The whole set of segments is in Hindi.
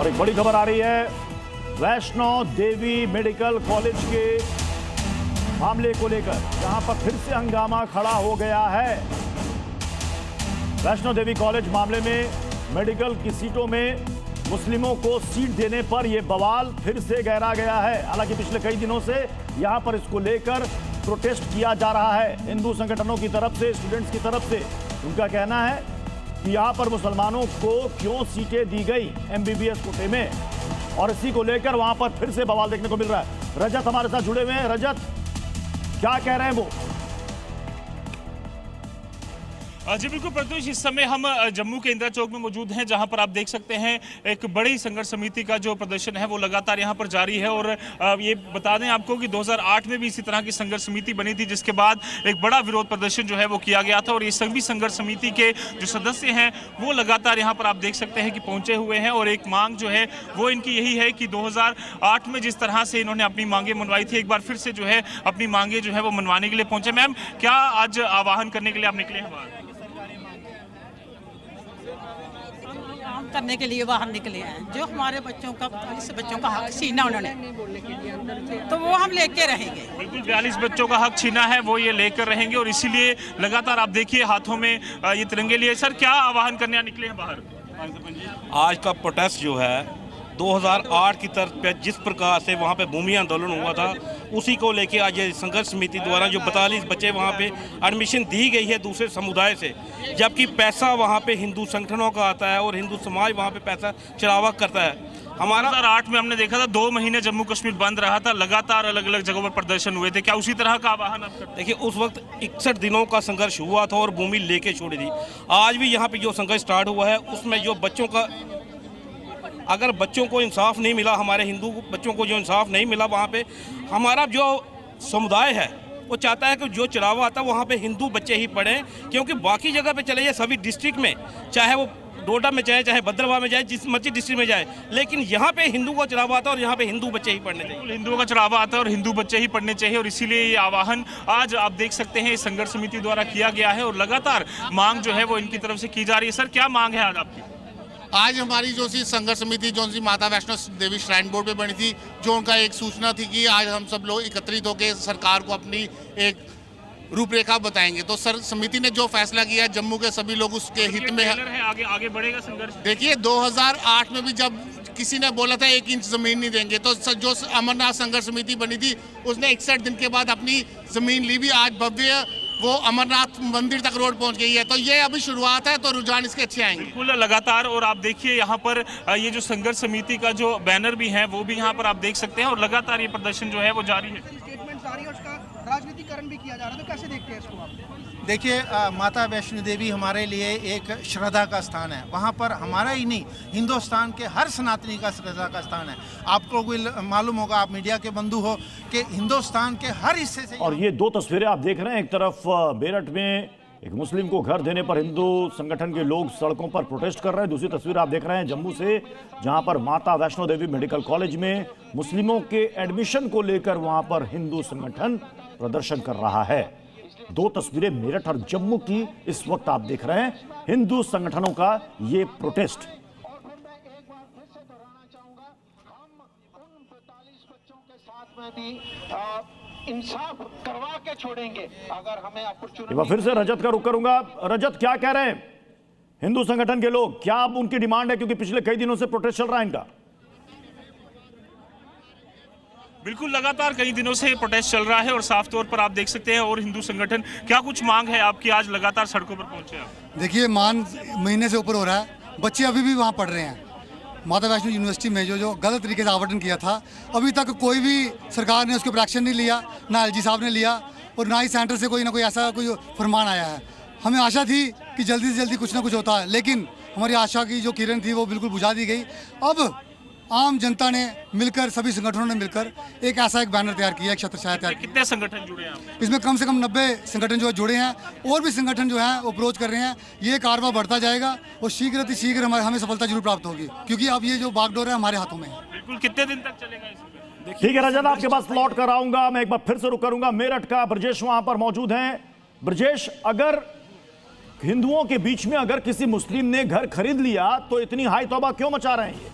और एक बड़ी खबर आ रही है वैष्णो देवी मेडिकल कॉलेज के मामले को लेकर, जहां पर फिर से हंगामा खड़ा हो गया है। वैष्णो देवी कॉलेज मामले में मेडिकल की सीटों में मुस्लिमों को सीट देने पर यह बवाल फिर से गहरा गया है। हालांकि पिछले कई दिनों से यहां पर इसको लेकर प्रोटेस्ट किया जा रहा है हिंदू संगठनों की तरफ से, स्टूडेंट्स की तरफ से। उनका कहना है कि यहां पर मुसलमानों को क्यों सीटें दी गई एमबीबीएस कोटे में, और इसी को लेकर वहां पर फिर से बवाल देखने को मिल रहा है। रजत हमारे साथ जुड़े हुए हैं। रजत, क्या कह रहे हैं वो? जी बिल्कुल प्रत्युष, इस समय हम जम्मू के इंदिरा चौक में मौजूद हैं, जहां पर आप देख सकते हैं एक बड़ी संघर्ष समिति का जो प्रदर्शन है वो लगातार यहां पर जारी है। और ये बता दें आपको कि 2008 में भी इसी तरह की संघर्ष समिति बनी थी, जिसके बाद एक बड़ा विरोध प्रदर्शन जो है वो किया गया था। और ये सभी संघर्ष समिति के जो सदस्य हैं वो लगातार यहाँ पर आप देख सकते हैं कि पहुंचे हुए हैं। और एक मांग जो है वो इनकी यही है कि 2008 में जिस तरह से इन्होंने अपनी मांगे मनवाई थी, एक बार फिर से जो है अपनी मांगे जो है वो मनवाने के लिए पहुंचे। मैम, क्या आज आह्वान करने के लिए आप निकले हैं बाहर? करने के लिए बाहर निकले हैं। जो हमारे बच्चों का 42 बच्चों का हक छीना उन्होंने, तो वो हम लेके रहेंगे। बिल्कुल, 42 बच्चों का हक छीना है, वो ये लेकर रहेंगे। और इसीलिए लगातार आप देखिए हाथों में ये तिरंगे लिए। सर, क्या आह्वान करने निकले हैं बाहर? आज का प्रोटेस्ट जो है 2008 की तरफ पे जिस प्रकार से वहाँ पे भूमि आंदोलन हुआ था, उसी को लेके आज ये संघर्ष समिति द्वारा जो 42 बच्चे वहाँ पे एडमिशन दी गई है दूसरे समुदाय से, जबकि पैसा वहाँ पे हिंदू संगठनों का आता है और हिंदू समाज वहाँ पे पैसा चढ़ावा करता है। हमारा 2008 में हमने देखा था 2 महीने जम्मू कश्मीर बंद रहा था, लगातार अलग अलग जगहों पर प्रदर्शन हुए थे। क्या उसी तरह का आह्वान आप करते? देखिए, उस वक्त 61 दिनों का संघर्ष हुआ था और भूमि लेके छोड़ी थी। आज भी यहाँ पे जो संघर्ष स्टार्ट हुआ है उसमें जो बच्चों का, अगर बच्चों को इंसाफ नहीं मिला, हमारे हिंदू बच्चों को जो इंसाफ नहीं मिला, वहाँ पे हमारा जो समुदाय है वो चाहता है कि जो चढ़ावा आता है वहाँ पे हिंदू बच्चे ही पढ़ें, क्योंकि बाकी जगह पे चले जाए सभी डिस्ट्रिक्ट में, चाहे वो डोडा में जाए, चाहे भद्रवाह में जाए, जिस मर्जी डिस्ट्रिक्ट में जाए, लेकिन यहाँ पे हिंदू का चढ़ावा आता है और यहाँ पे हिंदू बच्चे ही पढ़ने चाहिए। हिंदुओं का चढ़ावा आता है और हिंदू बच्चे ही पढ़ने चाहिए। और इसीलिए ये आह्वान आज आप देख सकते हैं संघर्ष समिति द्वारा किया गया है और लगातार मांग जो है वो इनकी तरफ से की जा रही है। सर, क्या मांग है आज आपकी? आज हमारी जो सी संघर्ष समिति जो सी माता वैष्णो देवी श्राइन बोर्ड पे बनी थी, जो उनका एक सूचना थी कि आज हम सब लोग एकत्रित होकर सरकार को अपनी एक रूपरेखा बताएंगे। तो सर समिति ने जो फैसला किया, जम्मू के सभी लोग उसके हित में है। आगे बढ़ेगा संघर्ष। देखिए, 2008 में भी जब किसी ने बोला था 1 इंच जमीन नहीं देंगे, तो जो अमरनाथ संघर्ष समिति बनी थी उसने 61 दिन के बाद अपनी जमीन ली भी। आज भव्य वो अमरनाथ मंदिर तक रोड पहुंच गई है। तो ये अभी शुरुआत है, तो रुझान इसके अच्छे आएंगे। बिल्कुल, लगातार। और आप देखिए यहाँ पर ये जो संघर्ष समिति का जो बैनर भी है वो भी यहाँ पर आप देख सकते हैं और लगातार ये प्रदर्शन जो है वो जारी है। स्टेटमेंट जारी है, उसका राजनीतिकरण भी किया जा रहा है, तो कैसे देखते हैं इसको आप? देखिए, माता वैष्णो देवी हमारे लिए एक श्रद्धा का स्थान है। वहाँ पर हमारा ही नहीं, हिंदुस्तान के हर सनातनी का श्रद्धा का स्थान है। आपको मालूम होगा, आप मीडिया के बंधु हो, कि हिंदुस्तान के हर हिस्से से। और ये 2 तस्वीरें आप देख रहे हैं। एक तरफ मेरठ में एक मुस्लिम को घर देने पर हिंदू संगठन के लोग सड़कों पर प्रोटेस्ट कर रहे हैं। दूसरी तस्वीर आप देख रहे हैं जम्मू से, जहां पर माता वैष्णो देवी मेडिकल कॉलेज में मुस्लिमों के एडमिशन को लेकर वहां पर हिंदू संगठन प्रदर्शन कर रहा है। 2 तस्वीरें मेरठ और जम्मू की इस वक्त आप देख रहे हैं, हिंदू संगठनों का ये प्रोटेस्ट। इंसाफ करवा के छोड़ेंगे अगर हमें अपॉर्चुनिटी। एक बार फिर से रजत का रुख करूंगा। रजत, क्या कह रहे हैं हिंदू संगठन के लोग? क्या अब उनकी डिमांड है, क्योंकि पिछले कई दिनों से प्रोटेस्ट चल रहा है इनका? बिल्कुल, लगातार कई दिनों से प्रोटेस्ट चल रहा है और साफ तौर पर आप देख सकते हैं। और हिंदू संगठन, क्या कुछ मांग है आपकी? आज लगातार सड़कों पर पहुंचे आप। देखिए, महीने से ऊपर हो रहा है, बच्चे अभी भी वहाँ पढ़ रहे हैं। माता वैष्णो यूनिवर्सिटी में जो गलत तरीके से आवंटन किया था, अभी तक कोई भी सरकार ने उसके ऊपर एक्शन नहीं लिया, ना एलजी साहब ने लिया और ना ही सेंटर से कोई ना कोई ऐसा कोई फरमान आया है। हमें आशा थी कि जल्दी से जल्दी कुछ ना कुछ होता है, लेकिन हमारी आशा की जो किरण थी वो बिल्कुल बुझा दी गई। अब आम जनता ने मिलकर, सभी संगठनों ने मिलकर एक ऐसा एक बैनर तैयार किया, एक छत्र छाया तैयार की। कितने संगठन जुड़े हैं इसमें? कम से कम 90 संगठन जो है जुड़े हैं और भी संगठन जो है वो अप्रोच कर रहे हैं। ये कारवा बढ़ता जाएगा और शीघ्र हमें सफलता जरूर प्राप्त होगी, क्योंकि अब ये जो बागडोर है हमारे हाथों में है। बिल्कुल, कितने दिन तक चलेगा इसमें? ठीक है रजत, आपके पास लौट कर आऊंगा। मैं एक बार फिर से रुक करूंगा। मेरठ का ब्रजेश वहां पर मौजूद हैं। ब्रजेश, अगर हिंदुओं के बीच में अगर किसी मुस्लिम ने घर खरीद लिया तो इतनी हाई तौबा क्यों मचा रहे हैं ये?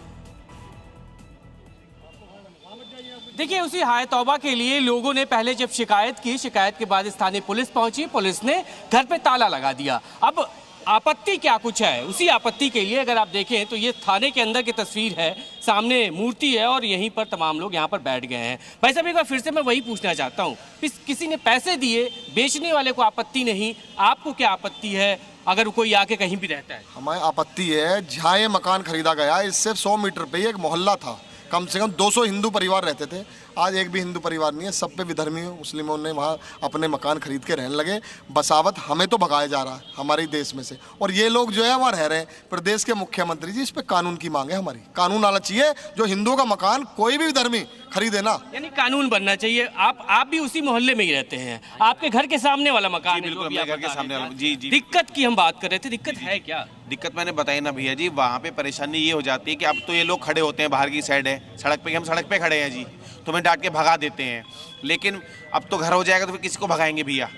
देखिए, उसी हाय तौबा के लिए लोगों ने पहले जब शिकायत की, शिकायत के बाद स्थानीय पुलिस पहुंची, पुलिस ने घर पे ताला लगा दिया। अब आपत्ति क्या कुछ है, उसी आपत्ति के लिए अगर आप देखें तो ये थाने के अंदर की तस्वीर है, सामने मूर्ति है और यहीं पर तमाम लोग यहाँ पर बैठ गए हैं। भाई साहब, एक बार फिर से मैं वही पूछना चाहता हूँ, किसी ने पैसे दिए, बेचने वाले को आपत्ति नहीं, आपको क्या आपत्ति है अगर कोई आके कहीं भी रहता है? हमें आपत्ति है, जहाँ ये मकान खरीदा गया इससे 100 मीटर पे ही एक मोहल्ला था, कम से कम 200 हिंदू परिवार रहते थे। आज एक भी हिंदू परिवार नहीं है, सब पे विधर्मी मुस्लिमों ने वहाँ अपने मकान खरीद के रहने लगे। बसावत हमें तो भगाया जा रहा है हमारे देश में से, और ये लोग जो है वहाँ रह रहे हैं। प्रदेश के मुख्यमंत्री जी, इस पे कानून की मांग है हमारी। कानून आना चाहिए, जो हिंदुओं का मकान कोई भी विधर्मी खरीदे ना, यानी कानून बनना चाहिए। आप भी उसी मोहल्ले में ही रहते हैं, आपके घर के सामने वाला मकान है? बिल्कुल, मेरे घर के सामने वाला। जी जी। दिक्कत की हम बात कर रहे थे, दिक्कत है क्या? दिक्कत मैंने बताई ना भैया जी, वहाँ पे परेशानी ये हो जाती है कि अब तो ये लोग खड़े होते हैं, बाहर की साइड है सड़क पे, हम सड़क पे खड़े हैं जी, तो हमें डांट के भगा देते हैं। लेकिन अब तो घर हो जाएगा तो फिर किसी को भगाएंगे भैया?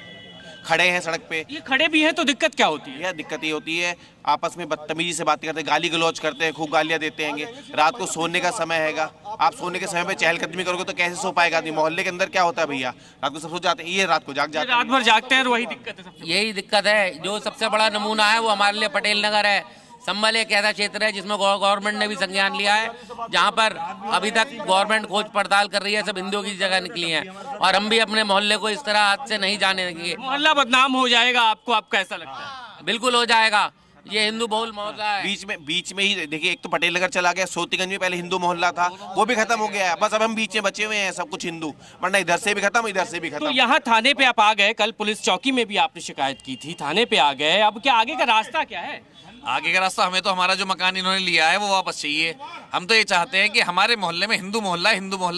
खड़े हैं सड़क पे। ये खड़े भी हैं तो दिक्कत क्या होती है? यह दिक्कत ये होती है, आपस में बदतमीजी से बातें करते हैं, गाली गलौज करते हैं, खूब गालियां देते हैं। रात को सोने का समय हैगा, आप सोने के समय पे चहलकदमी करोगे तो कैसे सो पाएगा आदमी? मोहल्ले के अंदर क्या होता है भैया, रात को सब सो जाते हैं, ये रात को जाग जाते हैं, रात भर जागते हैं, वही दिक्कत है। यही दिक्कत है। जो सबसे बड़ा नमूना है वो हमारे लिए पटेल नगर है। संभल एक ऐसा क्षेत्र है जिसमें गवर्नमेंट ने भी संज्ञान लिया है, जहां पर अभी तक गवर्नमेंट खोज पड़ताल कर रही है, सब हिंदुओं की जगह निकली हैं, और हम भी अपने मोहल्ले को इस तरह हाथ से नहीं जाने देंगे। मोहल्ला बदनाम हो जाएगा आपको, आपको ऐसा लगता है? बिल्कुल हो जाएगा, ये हिंदू बहुल मोहल्ला है। बीच में ही देखिए, एक तो पटेल नगर चला गया, सोतीगंज में पहले हिंदू मोहल्ला था, वो भी खत्म हो गया है। बस अब हम बीच में बचे हुए हैं, सब कुछ हिंदू, वरना इधर से भी खत्म, इधर से भी खत्म। तो यहाँ थाने पे आप आ गए, कल पुलिस चौकी में भी आपने शिकायत की थी, थाने पे आ गए, अब क्या आगे का रास्ता क्या है? आगे का रास्ता, हमें तो हमारा जो मकान इन्होंने लिया है वो वापस चाहिए। हम तो ये चाहते हैं कि हमारे मोहल्ले में हिंदू मोहल्ला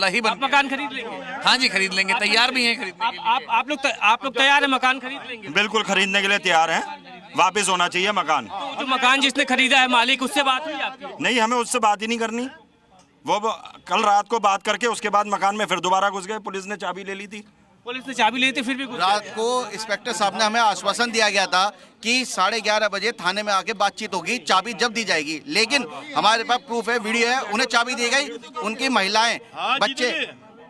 ही बन। मकान खरीद लेंगे? हाँ जी, खरीद लेंगे, तैयार भी हैं खरीदने के लिए। आप लोग तैयार है मकान खरीद लेंगे? बिल्कुल खरीदने के लिए तैयार हैं, वापस होना चाहिए मकान। तो जो मकान जिसने खरीदा है मालिक, उससे बात हुई आपकी? नहीं, हमें उससे बात ही नहीं करनी। वो कल रात को बात करके उसके बाद मकान में फिर दोबारा घुस गए, पुलिस ने चाबी ले ली थी। पुलिस ने चाबी ली थी, फिर भी रात को इंस्पेक्टर साहब ने हमें आश्वासन दिया गया था कि 11:30 बजे थाने में आके बातचीत होगी, चाबी जब दी जाएगी। लेकिन हमारे पास प्रूफ है, वीडियो है, उन्हें चाबी दी गई, उनकी महिलाएं बच्चे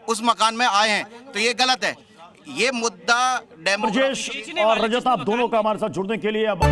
उस मकान में आए हैं, तो ये गलत है। ये मुद्दा ब्रजेश और रजत, आप दोनों का हमारे साथ जुड़ने के लिए अब